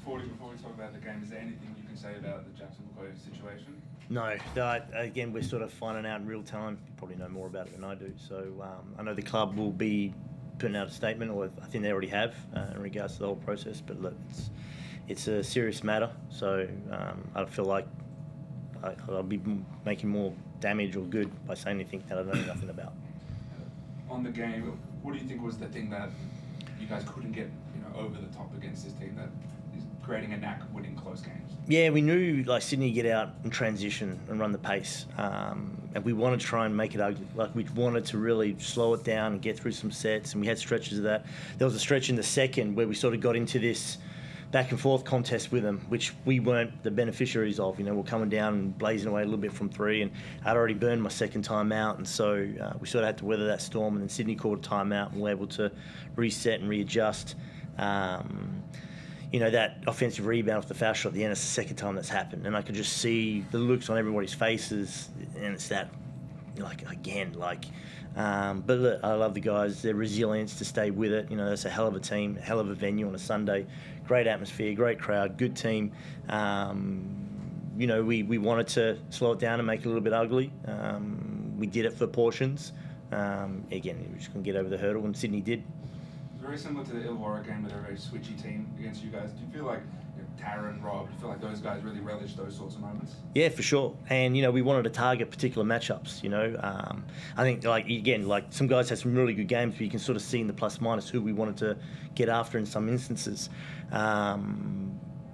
Forde, before we talk about the game, is there anything you can say about the Jackson McCoy situation? No, again, we're sort of finding out in real time. You probably know more about it than I do. So I know the club will be putting out a statement, or I think they already have, in regards to the whole process. But look, it's a serious matter. So I feel like I'll be making more damage or good by saying anything that I know nothing about. On the game, what do you think was the thing that you guys couldn't get over the top against this team that is creating a knack of winning close games? Yeah, we knew Sydney get out and transition and run the pace, and we wanted to try and make it ugly. We wanted to really slow it down and get through some sets, and we had stretches of that. There was a stretch in the second where we sort of got into this back and forth contest with them, which we weren't the beneficiaries of. We're coming down and blazing away a little bit from three, and I'd already burned my second time out, and so we sort of had to weather that storm, and then Sydney called a timeout and we were able to reset and readjust. That offensive rebound off the foul shot at the end is the second time that's happened, and I could just see the looks on everybody's faces, and it's that, again. But look, I love the guys, their resilience to stay with it. That's a hell of a team, a hell of a venue on a Sunday, great atmosphere, great crowd, good team. We wanted to slow it down and make it a little bit ugly. We did it for portions. Again, we just couldn't get over the hurdle, and Sydney did. Very similar to the Illawarra game, where they're a very switchy team against you guys. Do you feel like Tara and Rob, do you feel like those guys really relish those sorts of moments? Yeah, for sure. And we wanted to target particular matchups. I think some guys had some really good games, but you can sort of see in the plus minus who we wanted to get after in some instances.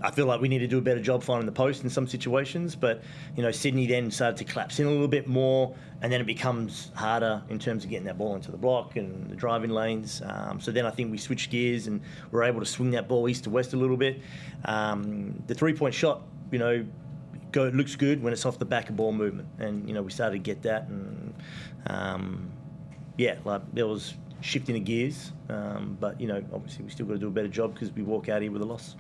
I feel like we need to do a better job finding the post in some situations, but Sydney then started to collapse in a little bit more, and then it becomes harder in terms of getting that ball into the block and the driving lanes. So then I think we switched gears and we're able to swing that ball east to west a little bit. The 3-point shot, looks good when it's off the back of ball movement, and we started to get that, and there was shifting of gears, but obviously we still got to do a better job because we walk out here with a loss.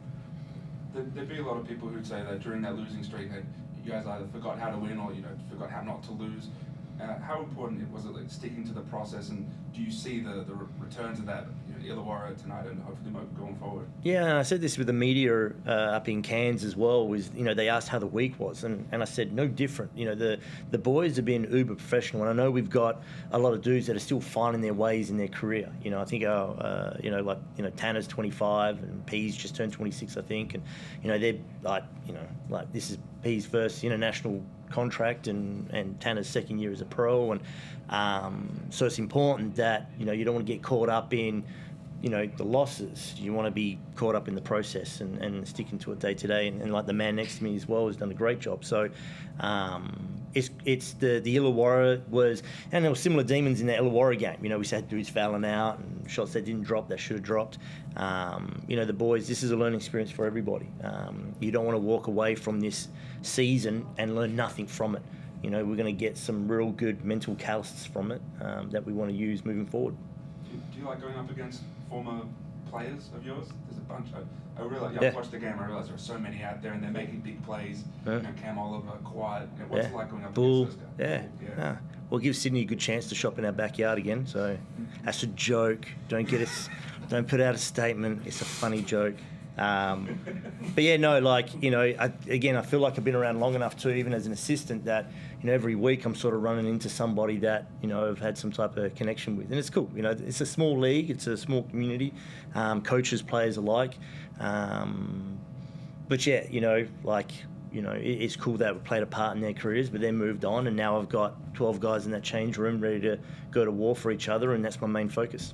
There'd be a lot of people who'd say that during that losing streak that you guys either forgot how to win or forgot how not to lose. How important was it sticking to the process, and do you see the returns of that Illawarra tonight and hopefully going forward? Yeah, and I said this with the media up in Cairns as well. They asked how the week was, and I said no different. The boys have been uber professional, and I know we've got a lot of dudes that are still finding their ways in their career. I think our Tanner's 25 and P's just turned 26, I think, and they're this is P's first international contract and Tanner's second year as a pro, and so it's important that you don't want to get caught up in the losses. You want to be caught up in the process and sticking to it day to day, and the man next to me as well has done a great job. So it's the Illawarra was, and there were similar demons in the Illawarra game. We had dudes fouling out and shots that didn't drop that should have dropped. The boys, this is a learning experience for everybody. You don't want to walk away from this season and learn nothing from it. We're going to get some real good mental catalysts from it that we want to use moving forward. Do you like going up against former players of yours? There's a bunch. I realize, I've watched the game. I realize there are so many out there, and they're making big plays. Cam Oliver, Quiet. What's it like going up Bull, against those guys? Yeah. We'll give Sydney a good chance to shop in our backyard again. So that's a joke. Don't put out a statement. It's a funny joke. But yeah, no, I feel like I've been around long enough too, even as an assistant, that every week I'm sort of running into somebody that I've had some type of connection with, and it's cool. It's a small league, it's a small community, coaches, players alike. But yeah, it's cool that we played a part in their careers, but they moved on, and now I've got 12 guys in that change room ready to go to war for each other, and that's my main focus.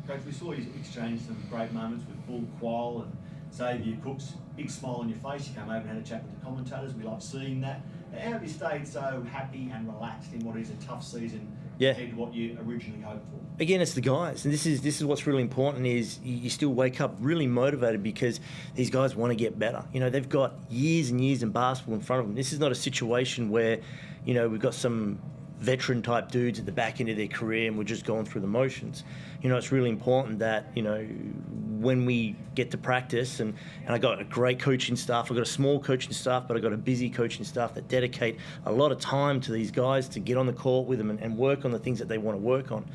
Coach, we saw you exchange some great moments with Bull, Qual and Xavier Cooks. Big smile on your face. You came over and had a chat with the commentators. We love seeing that. How have you stayed so happy and relaxed in what is a tough season compared to what you originally hoped for? Again, it's the guys, and this is what's really important, is you still wake up really motivated because these guys want to get better. They've got years and years in basketball in front of them. This is not a situation where we've got some veteran type dudes at the back end of their career and we're just going through the motions. It's really important that when we get to practice, and I got a great coaching staff. I've got a small coaching staff, but I've got a busy coaching staff that dedicate a lot of time to these guys to get on the court with them and work on the things that they want to work on.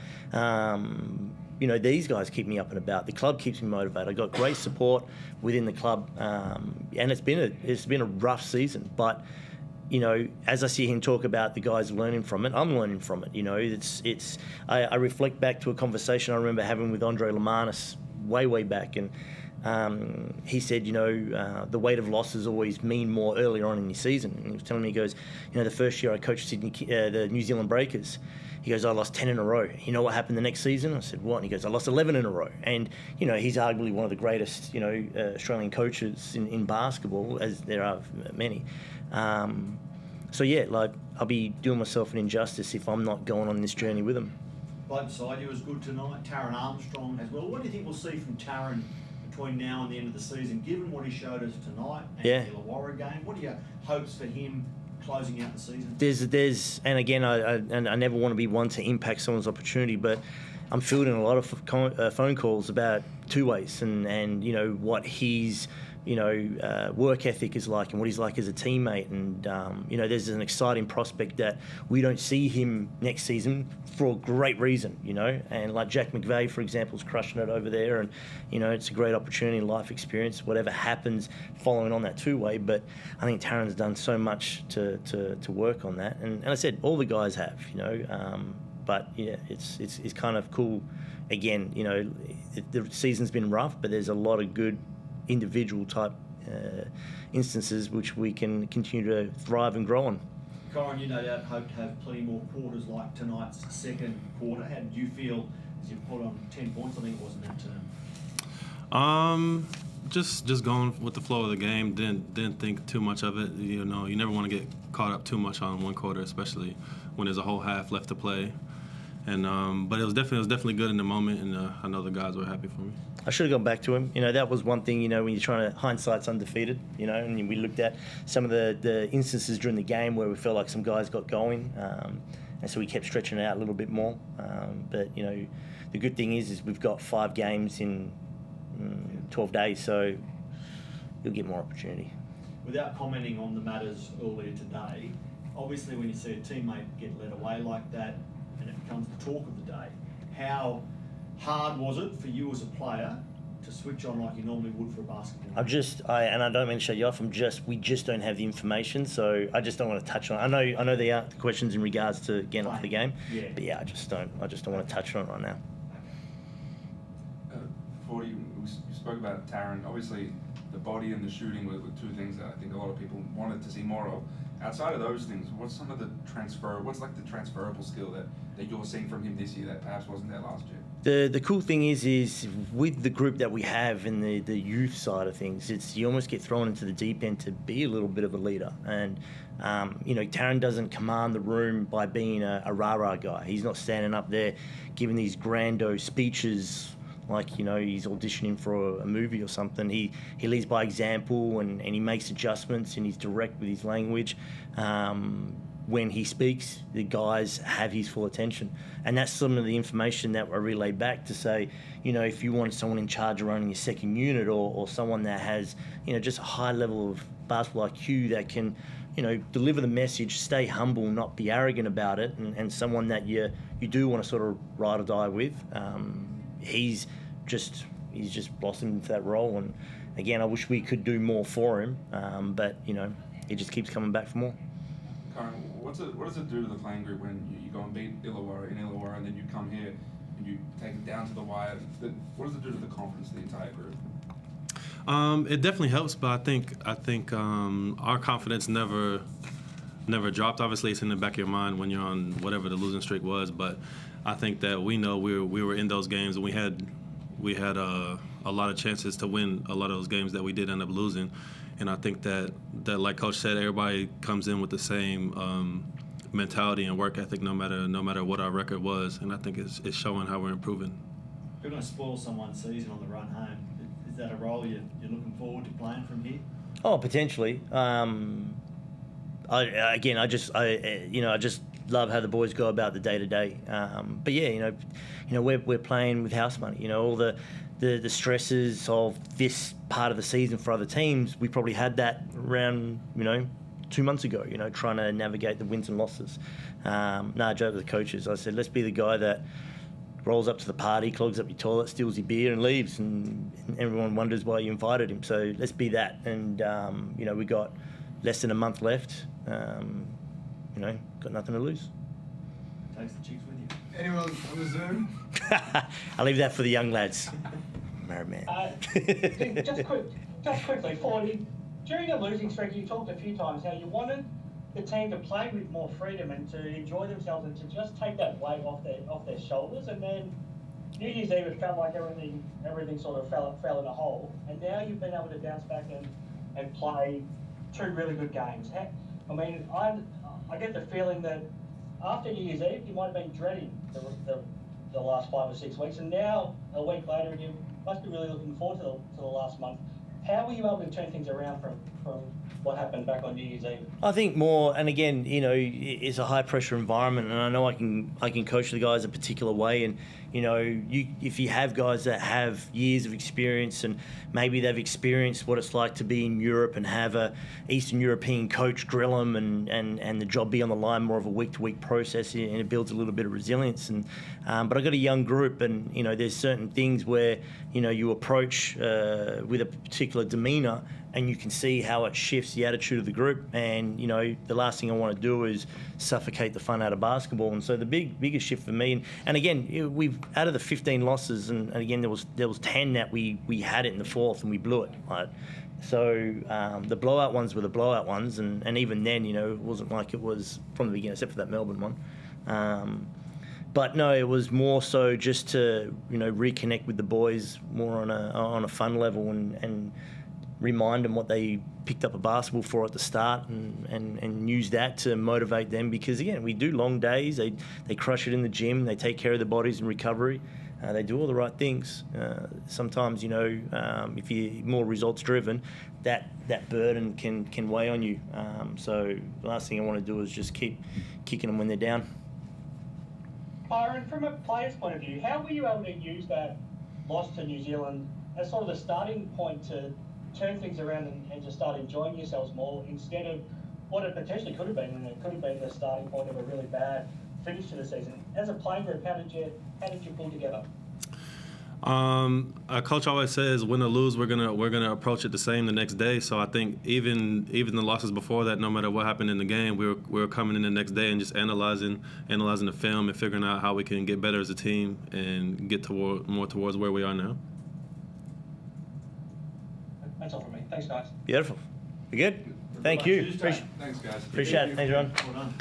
you know, these guys keep me up and about. The club keeps me motivated. I got great support within the club, and it's been a rough season. But you know, as I see him talk about the guys learning from it, I'm learning from it. You know, I reflect back to a conversation I remember having with Andre Lemanis way back, and he said, you know, the weight of losses always mean more earlier on in your season. And he was telling me, he goes, you know, the first year I coached the New Zealand Breakers, he goes, I lost 10 in a row. You know what happened the next season? I said, what? And he goes, I lost 11 in a row. And, you know, he's arguably one of the greatest, you know, Australian coaches in basketball, as there are many. So, yeah, like, I'll be doing myself an injustice if I'm not going on this journey with him. Right beside you was good tonight. Taron Armstrong as well. What do you think we'll see from Taron between now and the end of the season, given what he showed us tonight and the Illawarra game? What are your hopes for him closing out the season? There's, and again, I never want to be one to impact someone's opportunity, but I'm fielding a lot of phone calls about two ways and you know what he's, you know, work ethic is like and what he's like as a teammate, and you know, there's an exciting prospect that we don't see him next season for a great reason, you know, and like Jack McVeigh, for example, is crushing it over there, and you know, it's a great opportunity, life experience, whatever happens following on that two-way. But I think Taron's done so much to work on that, and I said all the guys have, you know, but yeah, it's kind of cool. Again, you know, the season's been rough, but there's a lot of good individual type instances which we can continue to thrive and grow on. Kyrin, you no doubt hope to have plenty more quarters like tonight's second quarter. How did you feel as you put on 10 points? I think it was in that term. Just going with the flow of the game. Didn't think too much of it. You know, you never want to get caught up too much on one quarter, especially when there's a whole half left to play. And but it was definitely good in the moment, and I know the guys were happy for me. I should have gone back to him. You know, that was one thing, you know, when you're trying to, hindsight's undefeated, you know, and we looked at some of the instances during the game where we felt like some guys got going, and so we kept stretching it out a little bit more. But, you know, the good thing is we've got 5 games in 12 days, so you'll get more opportunity. Without commenting on the matters earlier today, obviously when you see a teammate get led away like that and it becomes the talk of the day, how hard was it for you as a player to switch on like you normally would for a basketball game? And I don't mean to shut you off. We just don't have the information, so I just don't want to touch on it. I know there are questions in regards to getting off the game, but yeah, I just don't want to touch on it right now. Forde, you spoke about Taron. Obviously, the body and the shooting were two things that I think a lot of people wanted to see more of. Outside of those things, what's like the transferable skill that you're seeing from him this year that perhaps wasn't there last year? The cool thing is with the group that we have in the youth side of things, it's you almost get thrown into the deep end to be a little bit of a leader. And you know, Taron doesn't command the room by being a rah-rah guy. He's not standing up there giving these grando speeches like, you know, he's auditioning for a movie or something. He leads by example, and he makes adjustments, and he's direct with his language. When he speaks, the guys have his full attention. And that's some of the information that I relay back to say, you know, if you want someone in charge of running your second unit, or someone that has, you know, just a high level of basketball IQ that can, you know, deliver the message, stay humble, not be arrogant about it, and someone that you do want to sort of ride or die with, he's just blossomed into that role. And again, I wish we could do more for him, but you know, he just keeps coming back for more. Kyrin, what does it do to the playing group when you go and beat Illawarra, and then you come here and you take it down to the wire? What does it do to the confidence of the entire group? It definitely helps, but I think our confidence never dropped. Obviously, it's in the back of your mind when you're on whatever the losing streak was, but I think that we know we were in those games, and we had a lot of chances to win a lot of those games that we did end up losing. And I think that like Coach said, everybody comes in with the same mentality and work ethic, no matter what our record was. And I think it's showing how we're improving. You're going to spoil someone's season on the run home. Is that a role you're looking forward to playing from here? Oh, potentially. I just love how the boys go about the day to day. But yeah, you know, we're playing with house money. You know, all the stresses of this part of the season for other teams, we probably had that around, you know, 2 months ago. You know, trying to navigate the wins and losses. Joke with the coaches. I said, let's be the guy that rolls up to the party, clogs up your toilet, steals your beer and leaves, and everyone wonders why you invited him. So let's be that. And, we got less than a month left. Got nothing to lose. Takes the chicks with you. Anyone on the Zoom? I'll leave that for the young lads. Married man. Just quickly, Forde, during a losing streak, you talked a few times how you wanted the team to play with more freedom and to enjoy themselves and to just take that weight off their shoulders. And then New Year's Eve, it felt like everything sort of fell in a hole. And now you've been able to bounce back and play 2 really good games. I get the feeling that after New Year's Eve, you might have been dreading the last 5 or 6 weeks, and now a week later, you must be really looking forward to the last month. How were you able to turn things around from what happened back on New Year's Eve? I think more, and again, it's a high pressure environment, and I know I can coach the guys a particular way, and if you have guys that have years of experience and maybe they've experienced what it's like to be in Europe and have a Eastern European coach grill them and the job be on the line, more of a week-to-week process, and it builds a little bit of resilience. And but I got a young group, and there's certain things where you approach with a particular demeanour, and you can see how it shifts the attitude of the group. And the last thing I want to do is suffocate the fun out of basketball. And so the biggest shift for me, and again, we've out of the 15 losses, and again there was 10 that we had it in the fourth and we blew it. Right? So the blowout ones were the blowout ones, and even then, it wasn't like it was from the beginning, except for that Melbourne one. But no, it was more so just to reconnect with the boys more on a fun level and remind them what they picked up a basketball for at the start, and use that to motivate them, because again, we do long days, they crush it in the gym, they take care of their bodies in recovery, they do all the right things. Sometimes if you're more results driven, that burden can weigh on you. So the last thing I want to do is just keep kicking them when they're down. Kyrin, from a player's point of view, how were you able to use that loss to New Zealand as sort of the starting point to turn things around and just start enjoying yourselves more, instead of what it potentially could have been, and it could have been the starting point of a really bad finish to the season? As a playing group, how did you pull together? Our coach always says, win or lose, we're gonna approach it the same the next day. So I think even the losses before that, no matter what happened in the game, we were coming in the next day and just analyzing the film and figuring out how we can get better as a team and get more towards where we are now. That's all from me. Thanks, guys. Beautiful. You good? Thank you. Tuesday. Thanks, guys. Appreciate it. Thanks, Ron. Well done.